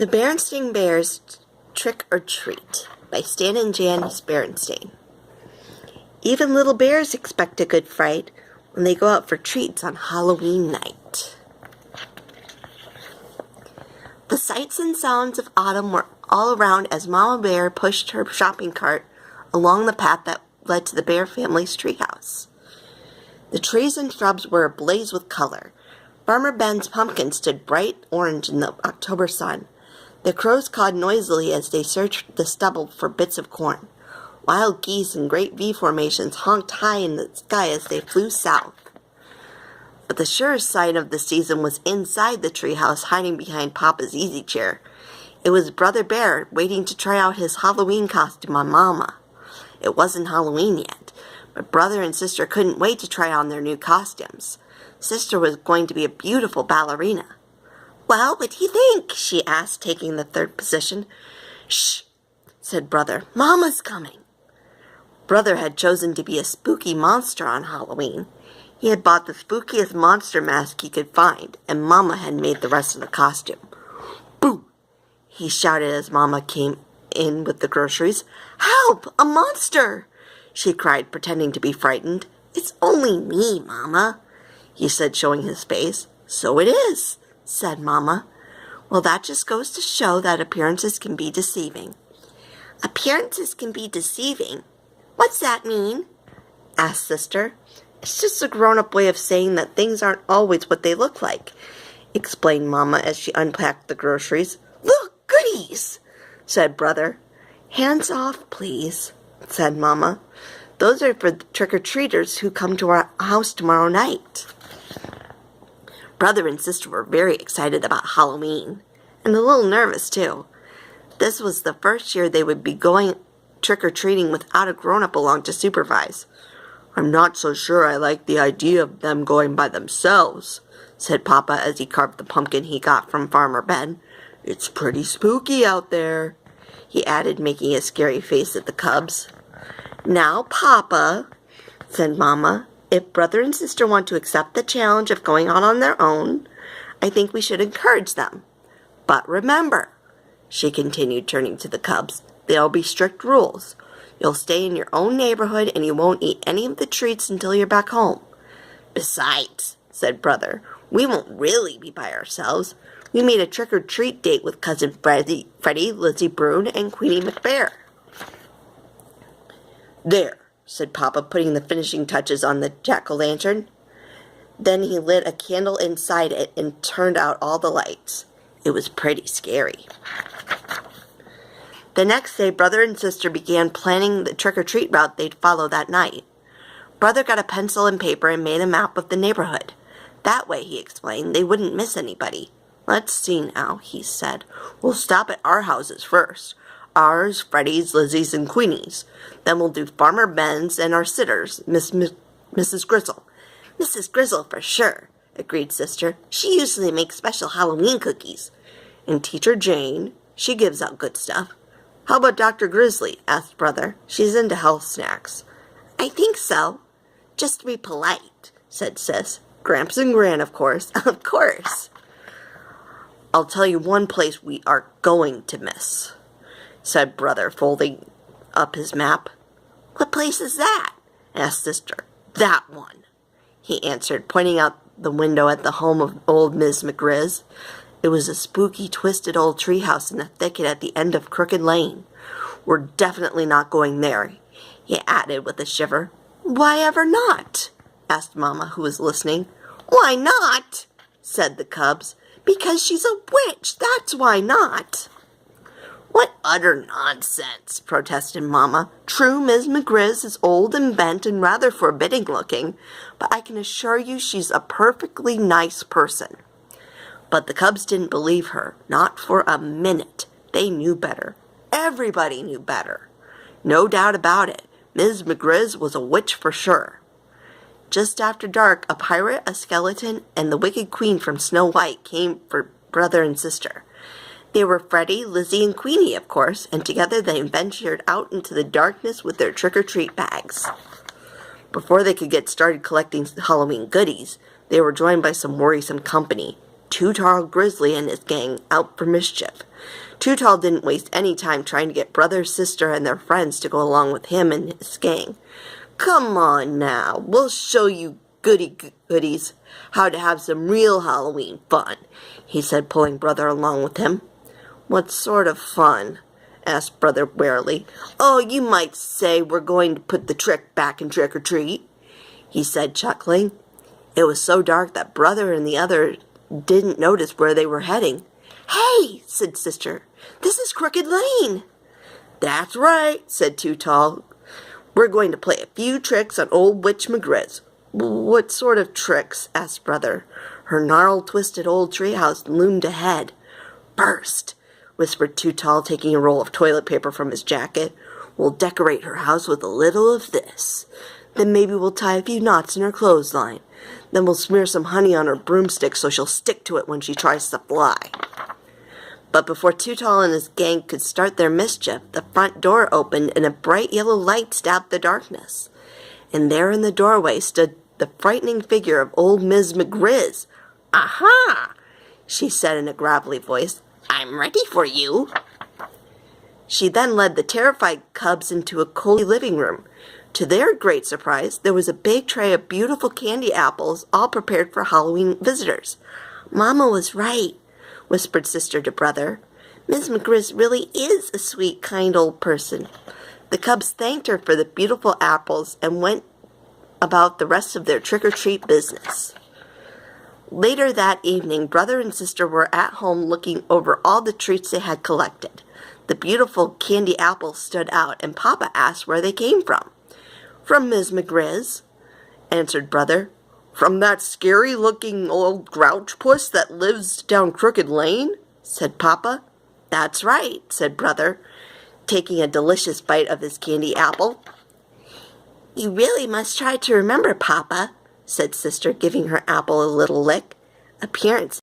The Berenstain Bears Trick or Treat by Stan and Janice Berenstain. Even little bears expect a good fright when they go out for treats on Halloween night. The sights and sounds of autumn were all around as Mama Bear pushed her shopping cart along the path that led to the Bear family's treehouse. The trees and shrubs were ablaze with color. Farmer Ben's pumpkin stood bright orange in the October sun. The crows cawed noisily as they searched the stubble for bits of corn. Wild geese in great V formations honked high in the sky as they flew south. But the surest sign of the season was inside the treehouse, hiding behind Papa's easy chair. It was Brother Bear waiting to try out his Halloween costume on Mama. It wasn't Halloween yet, but Brother and Sister couldn't wait to try on their new costumes. Sister was going to be a beautiful ballerina. "Well, what do you think?" she asked, taking the third position. "Shh," said Brother. "Mama's coming." Brother had chosen to be a spooky monster on Halloween. He had bought the spookiest monster mask he could find, and Mama had made the rest of the costume. "Boo!" he shouted as Mama came in with the groceries. "Help! A monster!" she cried, pretending to be frightened. "It's only me, Mama," he said, showing his face. "So it is," said Mama. "Well, that just goes to show that appearances can be deceiving." "Appearances can be deceiving? What's that mean?" asked Sister. "It's just a grown-up way of saying that things aren't always what they look like," explained Mama as she unpacked the groceries. "Look, goodies!" said Brother. "Hands off, please," said Mama. "Those are for the trick-or-treaters who come to our house tomorrow night." Brother and Sister were very excited about Halloween, and a little nervous, too. This was the first year they would be going trick-or-treating without a grown-up along to supervise. "I'm not so sure I like the idea of them going by themselves," said Papa as he carved the pumpkin he got from Farmer Ben. "It's pretty spooky out there," he added, making a scary face at the cubs. "Now, Papa," said Mama, "if Brother and Sister want to accept the challenge of going out on their own, I think we should encourage them. But remember," she continued, turning to the cubs, "there'll be strict rules. You'll stay in your own neighborhood and you won't eat any of the treats until you're back home. Besides," said Brother, "we won't really be by ourselves. We made a trick-or-treat date with Cousin Freddie, Lizzie Brune, and Queenie McBear." "There," said Papa, putting the finishing touches on the jack-o'-lantern. Then he lit a candle inside it and turned out all the lights. It was pretty scary. The next day, Brother and Sister began planning the trick-or-treat route they'd follow that night. Brother got a pencil and paper and made a map of the neighborhood. That way, he explained, they wouldn't miss anybody. "Let's see now," he said. "We'll stop at our houses first. Ours, Freddie's, Lizzie's, and Queenie's. Then we'll do Farmer Ben's and our sitters, Mrs. Grizzle." "Mrs. Grizzle for sure," agreed Sister. "She usually makes special Halloween cookies." "And Teacher Jane, she gives out good stuff." "How about Dr. Grizzly?" asked Brother. "She's into health snacks." "I think so. Just to be polite," said Sis. "Gramps and Gran, of course." "Of course." "I'll tell you one place we are going to miss," said Brother, folding up his map. "What place is that?" asked Sister. "That one," he answered, pointing out the window at the home of old Ms. McGriz. It was a spooky, twisted old treehouse in a thicket at the end of Crooked Lane. "We're definitely not going there," he added with a shiver. "Why ever not?" asked Mama, who was listening. "Why not?" said the cubs. "Because she's a witch, that's why not." "What utter nonsense," protested Mama. "True, Ms. McGriz is old and bent and rather forbidding looking, but I can assure you she's a perfectly nice person." But the cubs didn't believe her, not for a minute. They knew better. Everybody knew better. No doubt about it, Ms. McGriz was a witch for sure. Just after dark, a pirate, a skeleton, and the wicked queen from Snow White came for Brother and Sister. They were Freddie, Lizzie, and Queenie, of course, and together they ventured out into the darkness with their trick-or-treat bags. Before they could get started collecting Halloween goodies, they were joined by some worrisome company. Too Tall Grizzly and his gang out for mischief. Too Tall didn't waste any time trying to get brother, sister, and their friends to go along with him and his gang. Come on now, we'll show you goodies how to have some real Halloween fun, he said, pulling brother along with him. What sort of fun? Asked brother warily. Oh, you might say we're going to put the trick back in Trick or Treat, he said, chuckling. It was so dark that brother and the other didn't notice where they were heading. Hey, said sister, this is Crooked Lane. That's right, said Too Tall. We're going to play a few tricks on old Witch McGriz. What sort of tricks? Asked brother. Her gnarled, twisted old treehouse loomed ahead. First, whispered Too Tall, taking a roll of toilet paper from his jacket, we'll decorate her house with a little of this. Then maybe we'll tie a few knots in her clothesline. Then we'll smear some honey on her broomstick so she'll stick to it when she tries to fly. But before Too Tall and his gang could start their mischief, the front door opened and a bright yellow light stabbed the darkness. And there in the doorway stood the frightening figure of old Miss McGriz. Aha! She said in a gravelly voice. I'm ready for you. She then led the terrified cubs into a cozy living room. To their great surprise, there was a big tray of beautiful candy apples, all prepared for Halloween visitors. Mama was right, whispered sister to brother. Miss McGriz really is a sweet, kind old person. The cubs thanked her for the beautiful apples and went about the rest of their trick-or-treat business. Later that evening, brother and sister were at home looking over all the treats they had collected. The beautiful candy apples stood out, and Papa asked where they came from. From Miss McGriz, answered brother. From that scary-looking old grouch puss that lives down Crooked Lane? Said Papa. That's right, said brother, taking a delicious bite of his candy apple. You really must try to remember, Papa, said sister, giving her apple a little lick. Appearances